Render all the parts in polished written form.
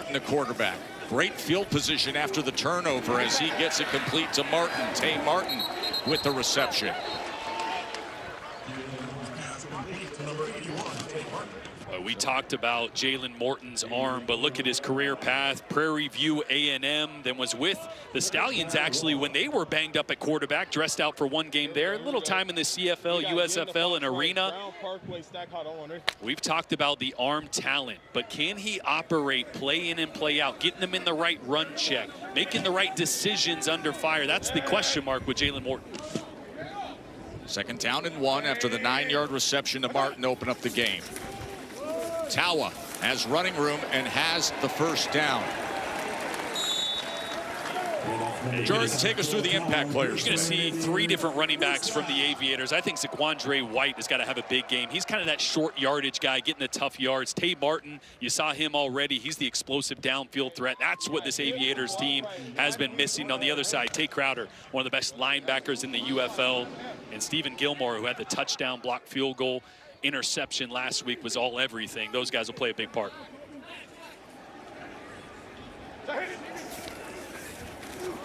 Martin, the quarterback. Great field position after the turnover as he gets it complete to Martin. Tay Martin with the reception. We talked about Jalen Morton's arm, but look at his career path. Prairie View A&M, then was with the Stallions actually when they were banged up at quarterback, dressed out for one game there. A little time in the CFL, USFL, and Arena. We've talked about the arm talent, but can he operate, play in and play out, getting them in the right run check, making the right decisions under fire? That's the question mark with Jalen Morton. 2nd down and 1 after the 9-yard reception to Martin to open up the game. Tawa has running room and has the 1st down. Jordan, take us through the impact players. You're going to see 3 different running backs from the Aviators. I think Zaquandre White has got to have a big game. He's kind of that short yardage guy, getting the tough yards. Tay Martin, you saw him already. He's the explosive downfield threat. That's what this Aviators team has been missing. On the other side, Tay Crowder, one of the best linebackers in the UFL. And Stephen Gilmore, who had the touchdown block field goal interception last week, was all everything. Those guys will play a big part.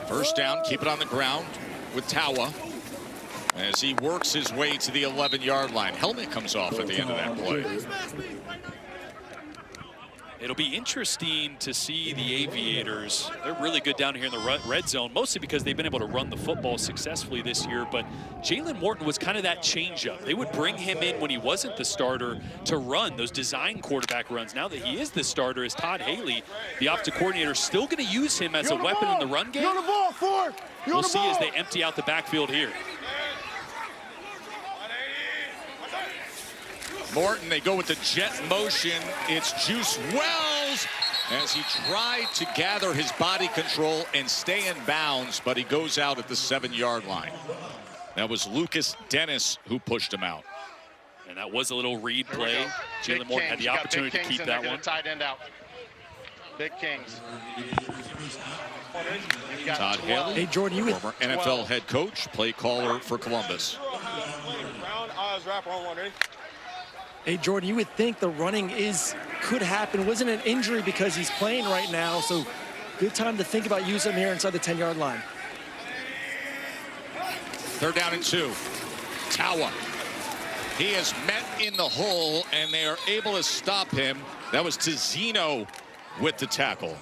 First down, keep it on the ground with Tawa as he works his way to the 11-yard line. Helmet comes off at the end of that play. It'll be interesting to see the Aviators. They're really good down here in the red zone, mostly because they've been able to run the football successfully this year. But Jalen Morton was kind of that changeup. They would bring him in when he wasn't the starter to run those design quarterback runs. Now that he is the starter, is Todd Haley, the offensive coordinator, still going to use him as a weapon in the run game? We'll see as they empty out the backfield here. Morton, they go with the jet motion. It's Juice Wells as he tried to gather his body control and stay in bounds, but he goes out at the 7-yard line. That was Lucas Dennis who pushed him out. And that was a little read play. Jalen Morton had the opportunity to keep that one. Tight end out. Big Kings. Todd Haley, hey Jordan, you former NFL head coach, play caller for Columbus. Hey Jordan, you would think the running could happen. Wasn't an injury because he's playing right now, so good time to think about using him here inside the 10-yard line. 3rd down and 2. Tawa. He is met in the hole, and they are able to stop him. That was Tizzino with the tackle.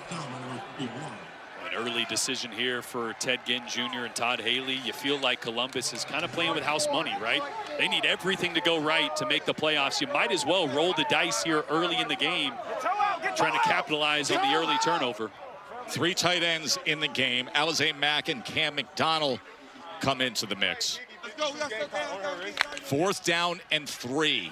An early decision here for Ted Ginn Jr. and Todd Haley. You feel like Columbus is kind of playing with house money, right? They need everything to go right to make the playoffs. You might as well roll the dice here early in the game, trying to capitalize on the early turnover. 3 tight ends in the game. Alize Mack and Cam McDonald come into the mix. 4th down and 3.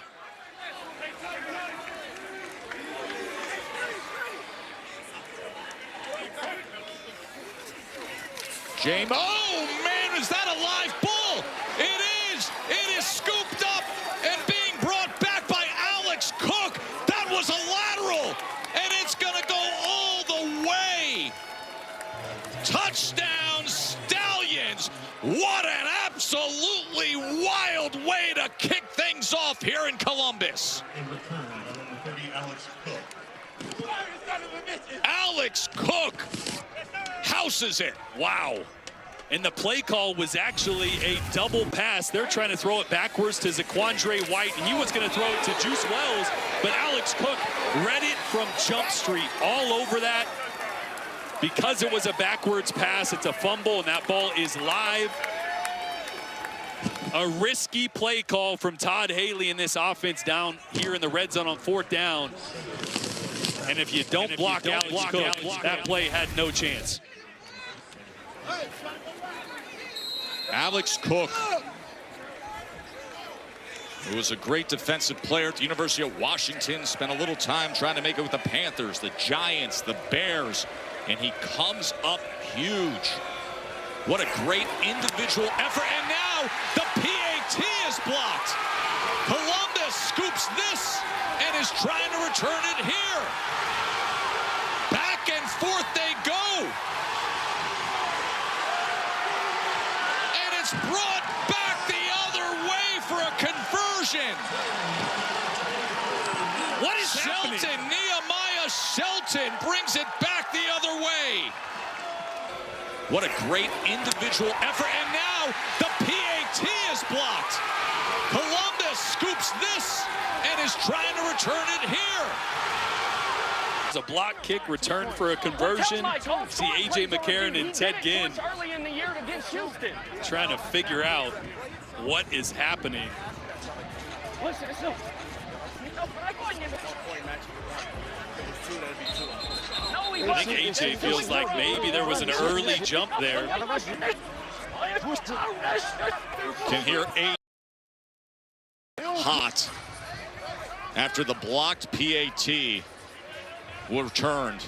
James, oh man, is that a live ball? It is scooped up and being brought back by Alex Cook. That was a lateral, and it's gonna go all the way. Touchdown Stallions. What an absolutely wild way to kick things off here in Columbus. Alex Cook houses it. Wow. And the play call was actually a double pass. They're trying to throw it backwards to Zaquandre White, and he was going to throw it to Juice Wells, but Alex Cook read it from Jump Street all over that. Because it was a backwards pass, it's a fumble, and that ball is live. A risky play call from Todd Haley in this offense down here in the red zone on 4th down. And if you don't block Alex Cook, that play had no chance. Alex Cook, who was a great defensive player at the University of Washington, spent a little time trying to make it with the Panthers, the Giants, the Bears, and he comes up huge. What a great individual effort, and now the PAT is blocked. Columbus scoops this and is trying to return it here. Back and forth they go. And it's brought back the other way for a conversion. What is Shelton happening? Nehemiah Morton brings it back the other way. What a great individual effort, and now the PAT is blocked. Columbus scoops this and is trying to return it here. It's a block kick return for a conversion. See A.J. McCarron and Ted Ginn trying to figure out what is happening. I think A.J. feels like maybe there was an early jump there. Can hear A. hot after the blocked PAT returned.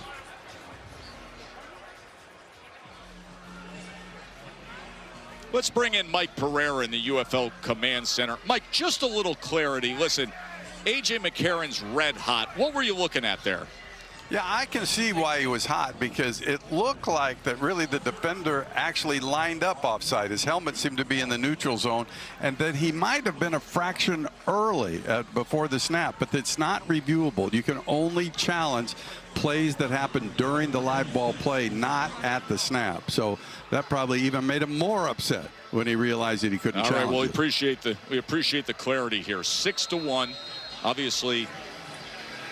Let's bring in Mike Pereira in the UFL Command Center. Mike, just a little clarity. Listen, A.J. McCarron's red hot. What were you looking at there? Yeah, I can see why he was hot, because it looked like that really the defender actually lined up offside. His helmet seemed to be in the neutral zone, and that he might have been a fraction early before the snap, but it's not reviewable. You can only challenge plays that happen during the live ball play, not at the snap. So that probably even made him more upset when he realized that he couldn't challenge. All right, well, it. we appreciate the clarity here. 6-1, obviously.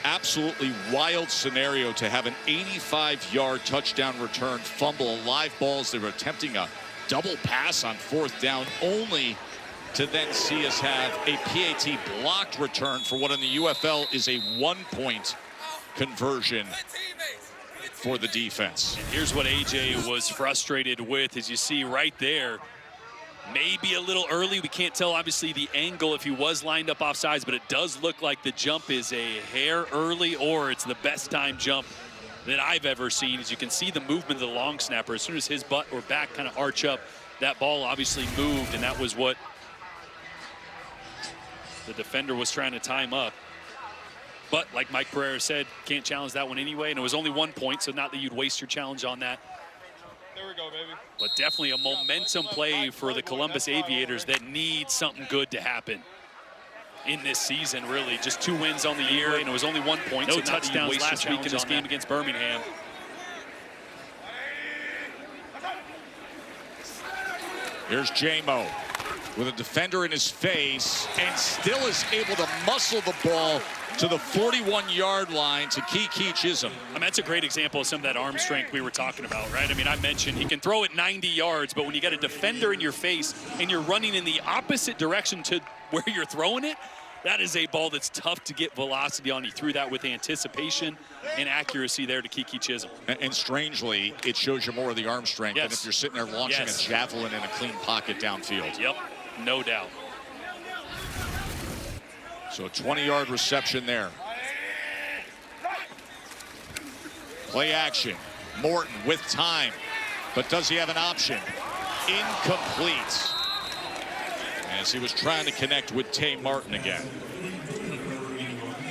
Absolutely wild scenario to have an 85-yard touchdown return, fumble, live balls. They were attempting a double pass on 4th down, only to then see us have a PAT blocked return for what in the UFL is a 1-point conversion for the defense. And here's what A.J. was frustrated with, as you see right there. Maybe a little early. We can't tell, obviously, the angle if he was lined up offsides, but it does look like the jump is a hair early, or it's the best time jump that I've ever seen. As you can see the movement of the long snapper, as soon as his butt or back kind of arch up, that ball obviously moved, and that was what the defender was trying to time up. But like Mike Pereira said, can't challenge that one anyway, and it was only 1 point, so not that you'd waste your challenge on that. There we go, baby. But definitely a momentum play for the Columbus Aviators that need something good to happen in this season, really. Just 2 wins on the year, and it was only 1 point. No touchdowns last week in this game against Birmingham. Here's J-Mo with a defender in his face and still is able to muscle the ball to the 41-yard line to Kiki Chisholm. I mean, that's a great example of some of that arm strength we were talking about, right? I mean, I mentioned he can throw it 90 yards, but when you got a defender in your face and you're running in the opposite direction to where you're throwing it, that is a ball that's tough to get velocity on. He threw that with anticipation and accuracy there to Kiki Chisholm. And strangely, it shows you more of the arm strength than if you're sitting there launching a javelin in a clean pocket downfield. Yep, no doubt. So a 20-yard reception there. Play action. Morton with time. But does he have an option? Incomplete. As he was trying to connect with Tay Martin again.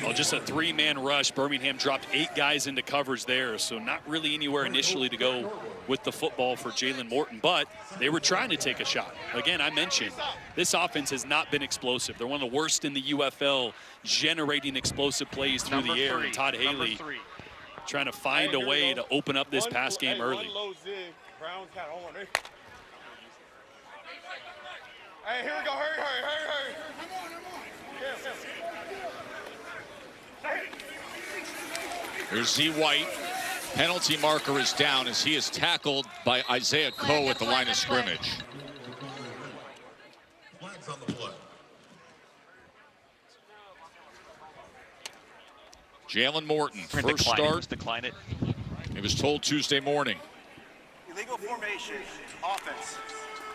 Well, just a 3-man rush. Birmingham dropped 8 guys into coverage there, so not really anywhere initially to go with the football for Jalen Morton, but they were trying to take a shot. Again, I mentioned this offense has not been explosive. They're one of the worst in the UFL generating explosive plays through the air. And Todd Haley trying to find a way to open up this pass game early. Hey, here we go. Hurry, hurry, hurry, hurry. Here's Z White. Penalty marker is down as he is tackled by Isaiah Coe at the line of scrimmage. Flags on the play. Jalen Morton, first start. Decline it. He was told Tuesday morning. Illegal formation, offense.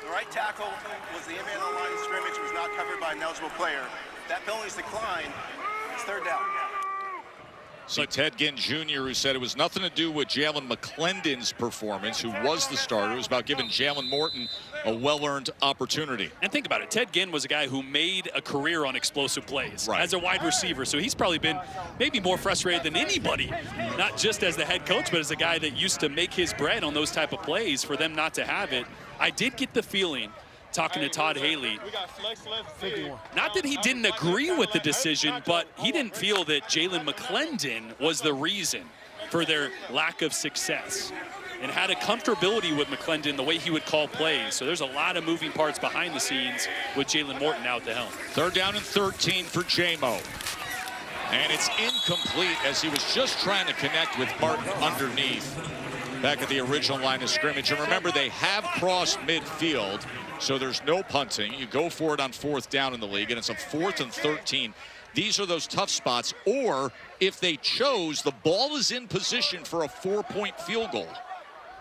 The right tackle was the man on the line of scrimmage, was not covered by an eligible player. That penalty's declined. It's 3rd down. See Ted Ginn Jr., who said it was nothing to do with Jalen McClendon's performance, who was the starter. It was about giving Jalen Morton a well-earned opportunity. And think about it. Ted Ginn was a guy who made a career on explosive plays as a wide receiver. So he's probably been maybe more frustrated than anybody, not just as the head coach, but as a guy that used to make his bread on those type of plays. For them not to have it, I did get the feeling, talking to Todd Haley, not that he didn't agree with the decision, but he didn't feel that Jalen McClendon was the reason for their lack of success, and had a comfortability with McClendon, the way he would call plays. So there's a lot of moving parts behind the scenes with Jalen Morton now at the helm. 3rd down and 13 for J-Mo. And it's incomplete as he was just trying to connect with Martin underneath back at the original line of scrimmage. And remember, they have crossed midfield, so there's no punting. You go for it on 4th down in the league, and it's a 4th and 13. These are those tough spots, or if they chose, the ball is in position for a 4-point field goal. All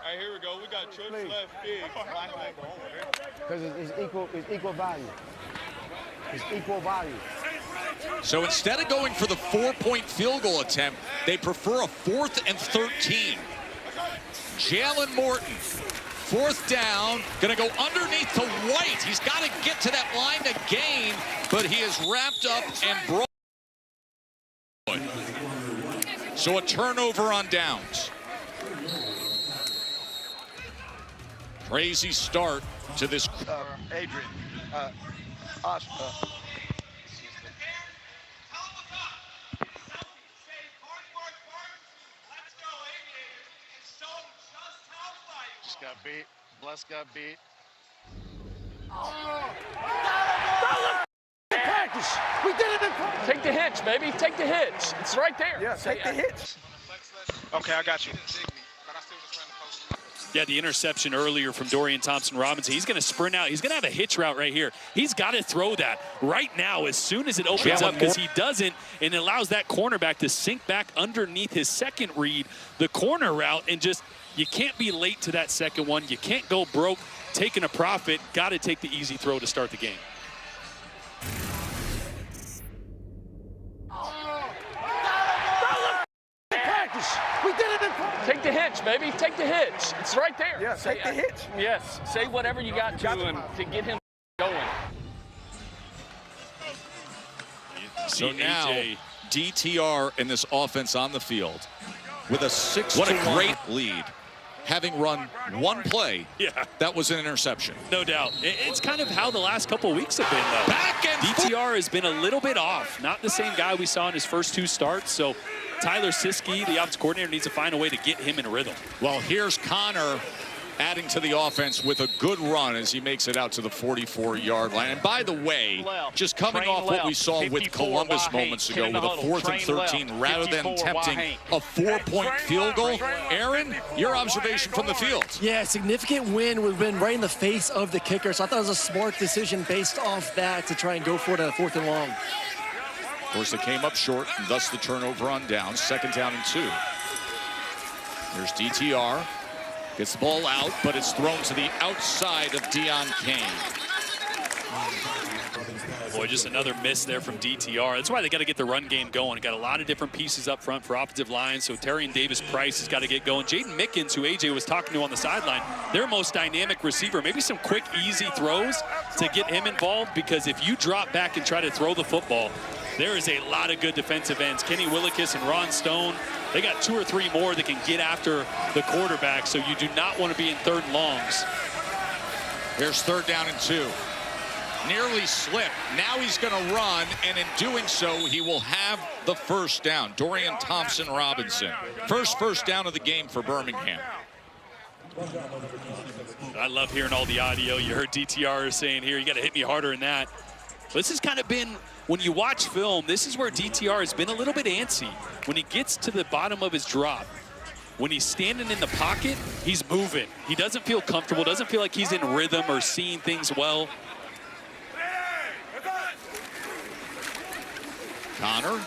right, here we go. We got trips left, big. Because it's equal value. It's equal value. So instead of going for the 4-point field goal attempt, they prefer a 4th and 13. Jalen Morton, 4th down, gonna go underneath to White. He's got to get to that line to gain, but he is wrapped up and brought. So a turnover on downs. Crazy start to this. Adrian. Just got beat. Bless got beat. Practice. We did it in practice. Take the hitch, baby. Take the hitch. It's right there. Yeah, take the hitch. Okay, I got you. Yeah, the interception earlier from Dorian Thompson-Robinson. He's going to sprint out. He's going to have a hitch route right here. He's got to throw that right now as soon as it opens up, because he doesn't, and it allows that cornerback to sink back underneath his second read, the corner route, and just, you can't be late to that second one. You can't go broke taking a profit. Got to take the easy throw to start the game. Practice. We did it in practice. Take the hitch, baby. Take the hitch. It's right there. Yeah, take the hitch. Yes. Say whatever you got to him to get him going. So now, AJ. DTR in this offense on the field with a 6-1. What a great lead. Having run one play, that was an interception. No doubt. It's kind of how the last couple of weeks have been, though. Back and DTR has been a little bit off. Not the same guy we saw in his first 2 starts. So Tyler Siskey, the offensive coordinator, needs to find a way to get him in rhythm. Well, here's Connor adding to the offense with a good run as he makes it out to the 44-yard line. And by the way, just coming off what we saw with Columbus moments ago with a 4th and 13 rather than attempting a 4-point field goal. Aaron, your observation from the field. Yeah, significant win. We've been right in the face of the kicker, so I thought it was a smart decision based off that to try and go for it on a 4th and long. Of course, they came up short, and thus the turnover on downs. 2nd down and 2. Here's DTR. Gets the ball out, but it's thrown to the outside of Deion Kane. Boy, just another miss there from DTR. That's why they got to get the run game going. Got a lot of different pieces up front for offensive line, so Terrion Davis-Price has got to get going. Jaden Mickens, who AJ was talking to on the sideline, their most dynamic receiver. Maybe some quick, easy throws to get him involved, because if you drop back and try to throw the football, there is a lot of good defensive ends. Kenny Willekes and Ron Stone, they got 2 or 3 more that can get after the quarterback, so you do not want to be in 3rd and longs. Here's 3rd down and 2. Nearly slipped. Now he's going to run, and in doing so, he will have the 1st down. Dorian Thompson-Robinson. First down of the game for Birmingham. I love hearing all the audio. You heard DTR saying here, you got to hit me harder than that. This has kind of been, when you watch film, this is where DTR has been a little bit antsy. When he gets to the bottom of his drop, when he's standing in the pocket, he's moving. He doesn't feel comfortable, doesn't feel like he's in rhythm or seeing things well. Connor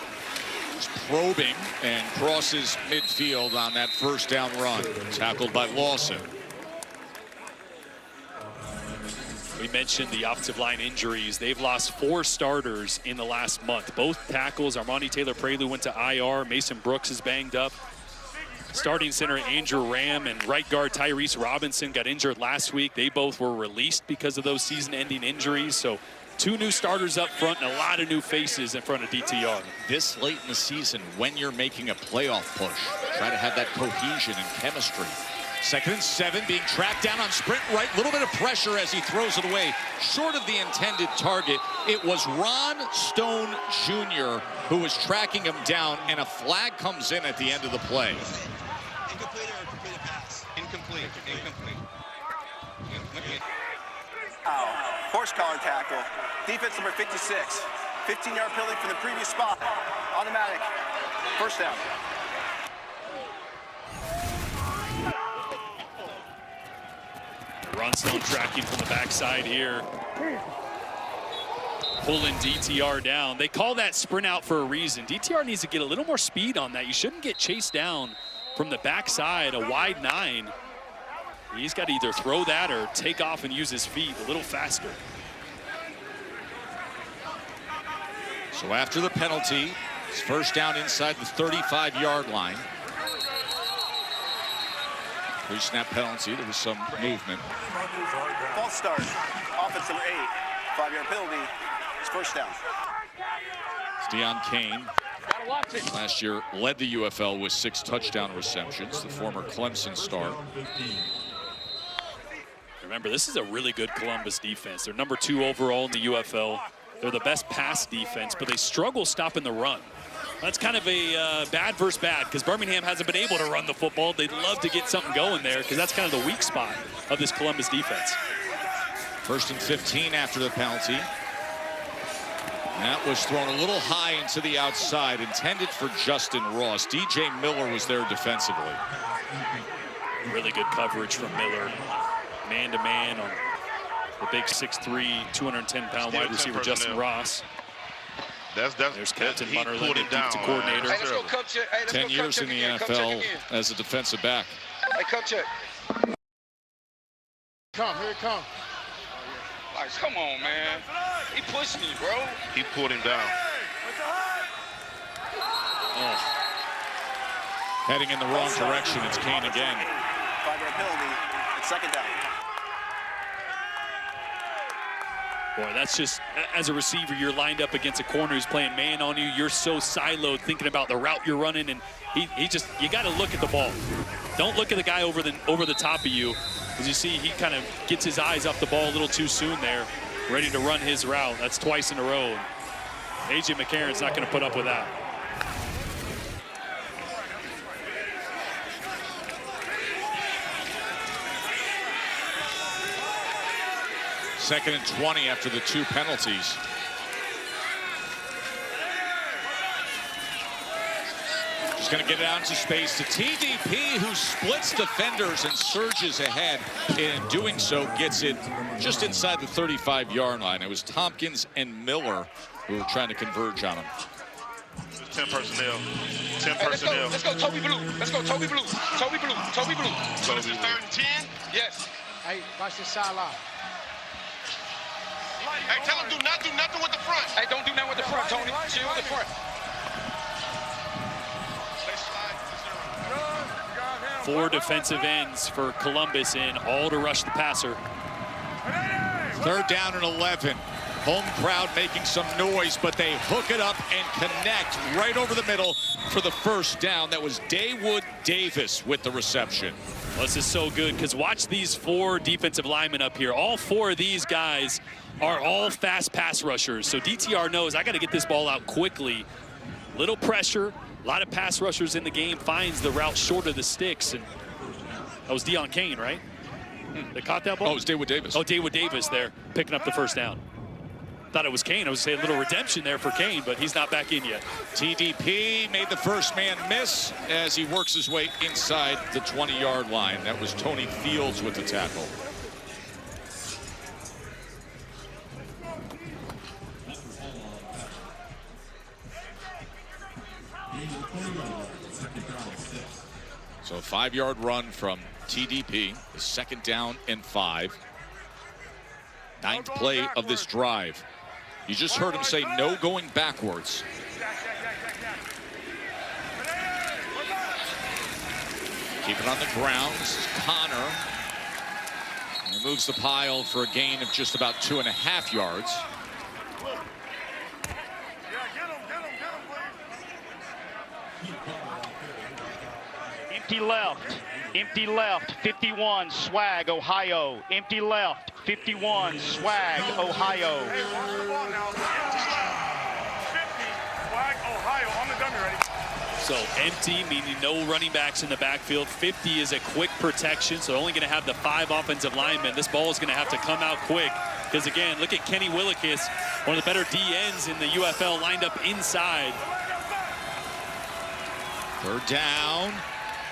is probing and crosses midfield on that 1st down run. Tackled by Lawson. We mentioned the offensive line injuries. They've lost 4 starters in the last month. Both tackles, Armani Taylor-Prelude went to IR. Mason Brooks is banged up. Starting center Andrew Ram and right guard Tyrese Robinson got injured last week. They both were released because of those season-ending injuries. So 2 new starters up front and a lot of new faces in front of DTR. This late in the season, when you're making a playoff push, try to have that cohesion and chemistry. 2nd and 7, being tracked down on sprint right. Little bit of pressure as he throws it away. Short of the intended target. It was Ron Stone Jr. who was tracking him down, and a flag comes in at the end of the play. Incomplete or completed pass? Incomplete. Incomplete. Horse collar tackle. Defense number 56. 15-yard penalty from the previous spot. Automatic. First down. Runstone tracking from the backside here. Pulling DTR down. They call that sprint out for a reason. DTR needs to get a little more speed on that. You shouldn't get chased down from the backside, a wide 9. He's got to either throw that or take off and use his feet a little faster. So after the penalty, it's first down inside the 35-yard line. Pre-snap penalty, there was some movement. False start. Offense number 8. 5-yard penalty. It's first down. It's Deion Kane. Last year led the UFL with 6 touchdown receptions, the former Clemson star. Remember, this is a really good Columbus defense. They're number 2 overall in the UFL. They're the best pass defense, but they struggle stopping the run. That's kind of a bad versus bad because Birmingham hasn't been able to run the football. They'd love to get something going there because that's kind of the weak spot of this Columbus defense. First and 15 after the penalty. And that was thrown a little high into the outside, intended for Justin Ross. DJ Miller was there defensively. Really good coverage from Miller. Man-to-man on the big 6'3", 210-pound wide receiver Justin Ross. There's Captain Munnerlyn, the defensive coordinator. Hey, let's go, Coach. Hey, 10 years in the NFL as a defensive back. Hey, Coach. Come, here it comes. Like, come on, man. He pushed me, bro. He pulled him down. Oh. Heading in the wrong direction, it's Kane again. 5-yard penalty. It's second down. Boy, that's just, as a receiver, you're lined up against a corner who's playing man on you. You're so siloed thinking about the route you're running, and he just, you got to look at the ball. Don't look at the guy over the top of you. As you see, he kind of gets his eyes off the ball a little too soon there, ready to run his route. That's twice in a row. A.J. McCarron's not going to put up with that. Second and 20 after the 2 penalties. Just going to get it out into space to TDP, who splits defenders and surges ahead. In doing so, gets it just inside the 35-yard line. It was Tompkins and Miller who were trying to converge on him. 10 personnel. 10 Hey, personnel. let's go, Toby Blue. Let's go, Toby Blue. Toby Blue. Toby Blue. So this is 3rd and 10? Yes. Hey, watch this sideline. Hey, tell him do nothing with the front. Hey, don't do nothing with the front, Tony. Chill with the front. 4 defensive ends for Columbus in, all to rush the passer. 3rd down and 11. Home crowd making some noise, but they hook it up and connect right over the middle for the first down. That was Dawood Davis with the reception. Well, this is so good because watch these 4 defensive linemen up here. All 4 of these guys are all fast pass rushers. So DTR knows I got to get this ball out quickly. Little pressure, a lot of pass rushers in the game, finds the route short of the sticks. And that was Deion Kane, right? They caught that ball? Oh, it was Dawood Davis. Oh, Dawood Davis there, picking up the first down. Thought it was Kane. I was saying a little redemption there for Kane, but he's not back in yet. TDP made the first man miss as he works his way inside the 20-yard line. That was Tony Fields with the tackle. So a 5-yard run from TDP, the 2nd down and 5. 9th play of this drive. You just heard him say no going backwards. Keep it on the ground. This is Connor. He moves the pile for a gain of just about 2.5 yards. Empty left, 51, Swag, Ohio. Empty left, 51, Swag, Ohio. 50, Swag, Ohio. On the dummy, ready? So empty, meaning no running backs in the backfield. 50 is a quick protection, so only going to have the 5 offensive linemen. This ball is going to have to come out quick because, again, look at Kenny Willikis, one of the better DNs in the UFL, lined up inside. Third down.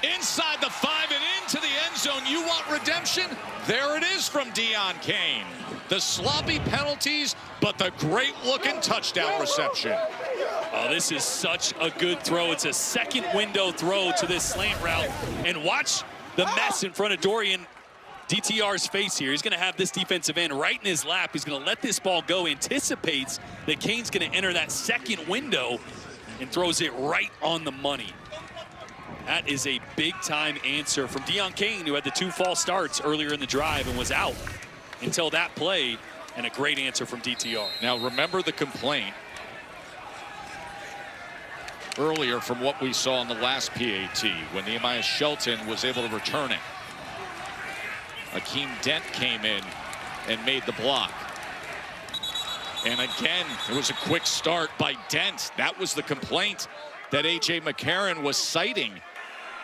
Inside the 5 and into the end zone. You want redemption? There it is from Deon Cain. The sloppy penalties, but the great-looking touchdown reception. Oh, this is such a good throw. It's a second window throw to this slant route. And watch the mess in front of Dorian DTR's face here. He's going to have this defensive end right in his lap. He's going to let this ball go, anticipates that Cain's going to enter that second window and throws it right on the money. That is a big-time answer from Deon Cain, who had the 2 false starts earlier in the drive and was out until that play, and a great answer from DTR. Now, remember the complaint earlier from what we saw in the last PAT when Nehemiah Shelton was able to return it. Akeem Dent came in and made the block. And again, it was a quick start by Dent. That was the complaint that A.J. McCarron was citing,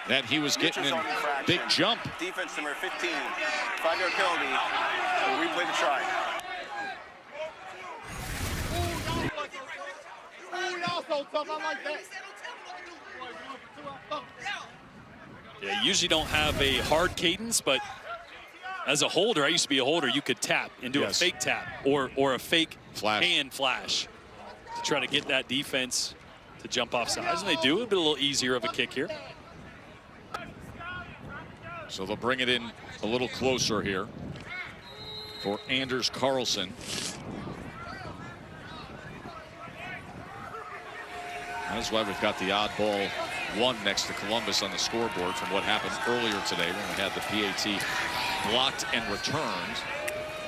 that he was getting a big jump. Defense number 15, 5-yard penalty, and replay the try. Yeah, you usually don't have a hard cadence, but as a holder, I used to be a holder, you could tap and do a fake tap or a fake hand flash to try to get that defense to jump off sides, and they do. It'll be a little easier of a kick here. So they'll bring it in a little closer here for Anders Carlson. That's why we've got the oddball 1 next to Columbus on the scoreboard from what happened earlier today when we had the PAT blocked and returned.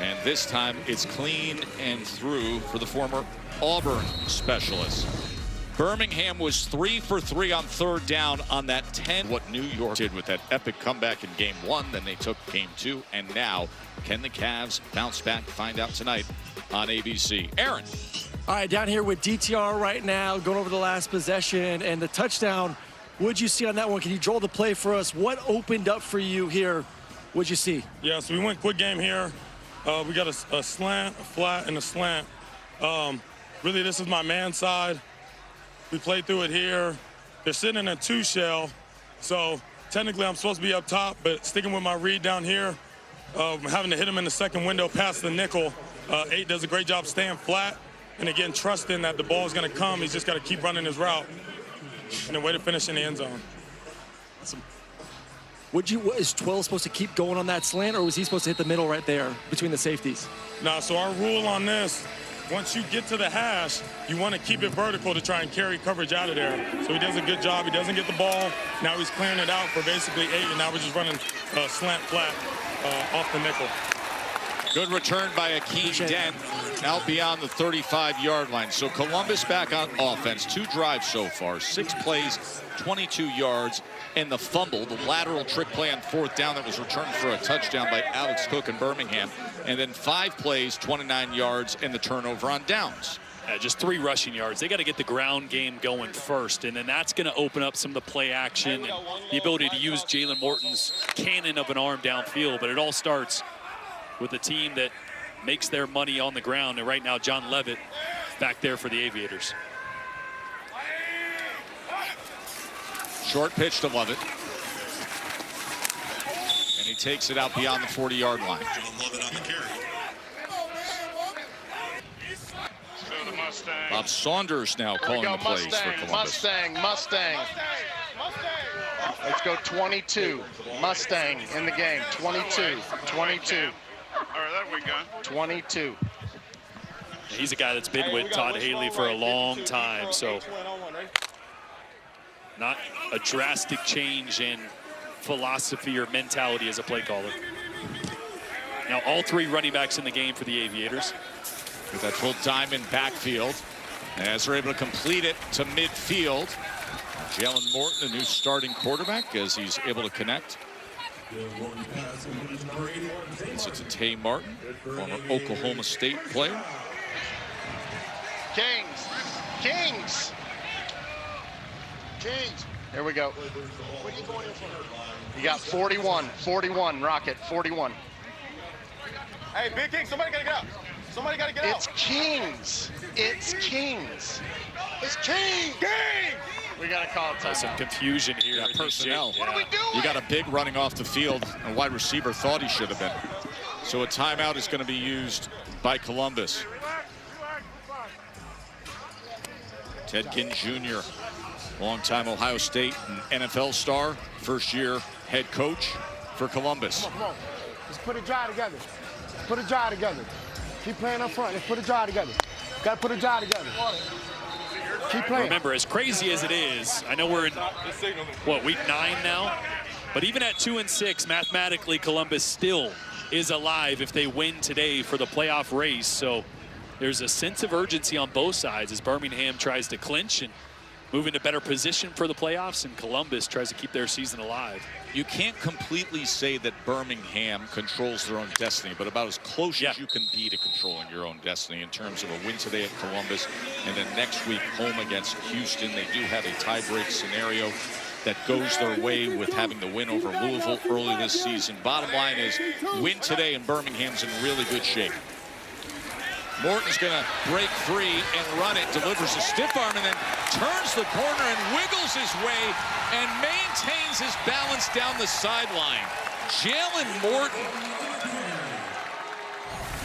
And this time it's clean and through for the former Auburn specialist. Birmingham was 3 for 3 on third down on that 10. What New York did with that epic comeback in game 1, then they took game 2, and now can the Cavs bounce back? Find out tonight on ABC. Aaron. All right, down here with DTR right now, going over the last possession and the touchdown. What'd you see on that one? Can you draw the play for us? What opened up for you here? What'd you see? Yeah, so we went quick game here. We got a slant, a flat, and a slant. Really, this is my man side. We played through it here. They're sitting in a 2 shell, so technically I'm supposed to be up top, but sticking with my read down here, having to hit him in the second window past the nickel. 8 does a great job staying flat, and again, trusting that the ball is going to come. He's just got to keep running his route, and then way to finish in the end zone. Is 12 supposed to keep going on that slant, or was he supposed to hit the middle right there between the safeties? No, so our rule on this, once you get to the hash, you want to keep it vertical to try and carry coverage out of there. So he does a good job. He doesn't get the ball. Now he's clearing it out for basically 8, and now we're just running slant flat off the nickel. Good return by Akeem Dent out beyond the 35-yard line. So Columbus back on offense. 2 drives so far, 6 plays, 22 yards, and the fumble, the lateral trick play on fourth down that was returned for a touchdown by Alex Cook in Birmingham. And then 5 plays, 29 yards, and the turnover on downs. Just 3 rushing yards. They got to get the ground game going first, and then that's going to open up some of the play action and the ability to use Jalen Morton's cannon of an arm downfield. But it all starts with a team that makes their money on the ground. And right now, John Levitt back there for the Aviators. Short pitch to Levitt. And he takes it out beyond the 40-yard line. Bob Saunders now calling the plays for Columbus. Mustang. Let's go 22. Mustang in the game. 22. All right, there we go. 22. He's a guy that's been with Todd Haley for a long time, so not a drastic change in philosophy or mentality as a play caller. Now all 3 running backs in the game for the Aviators. With that full diamond backfield, as they're able to complete it to midfield. Jalen Morton, the new starting quarterback, as he's able to connect. It's to Tay Martin, former Oklahoma State player. Kings. Here we go. What are you going in for? You got 41, 41, Rocket, 41. Hey, Big King, somebody gotta get out. Somebody gotta get out. It's Kings. It's Kings. It's King! King! We got to call it time. Some confusion here. Yeah, personnel. What are we doing? You got a big running off the field. A wide receiver thought he should have been. So a timeout is going to be used by Columbus. Ted Ginn Jr., longtime Ohio State and NFL star, first-year head coach for Columbus. Come on. Let's put a drive together. Put a drive together. Keep playing up front. Let's put a drive together. Got to put a drive together. Keep playing. Remember, as crazy as it is, I know we're in, what, week 9 now? But even at 2-6, mathematically, Columbus still is alive if they win today for the playoff race. So there's a sense of urgency on both sides as Birmingham tries to clinch and move into better position for the playoffs, and Columbus tries to keep their season alive. You can't completely say that Birmingham controls their own destiny, but about as close as you can be to controlling your own destiny in terms of a win today at Columbus, and then next week home against Houston. They do have a tie-break scenario that goes their way with having the win over Louisville early this season. Bottom line is, win today and Birmingham's in really good shape. Morton's going to break free and run it, delivers a stiff arm, and then turns the corner and wiggles his way and maintains his balance down the sideline. Jalen Morton.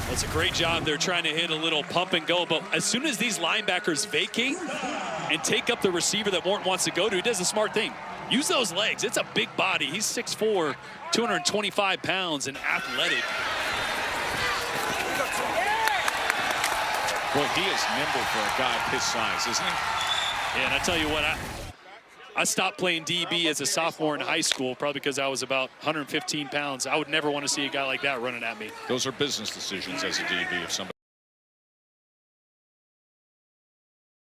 That's a great job. They're trying to hit a little pump and go, but as soon as these linebackers vacate and take up the receiver that Morton wants to go to, he does a smart thing. Use those legs. It's a big body. He's 6'4", 225 pounds, and athletic. Boy, he is nimble for a guy of his size, isn't he? Yeah, and I tell you what, I stopped playing DB as a sophomore in high school, probably because I was about 115 pounds. I would never want to see a guy like that running at me. Those are business decisions as a DB if somebody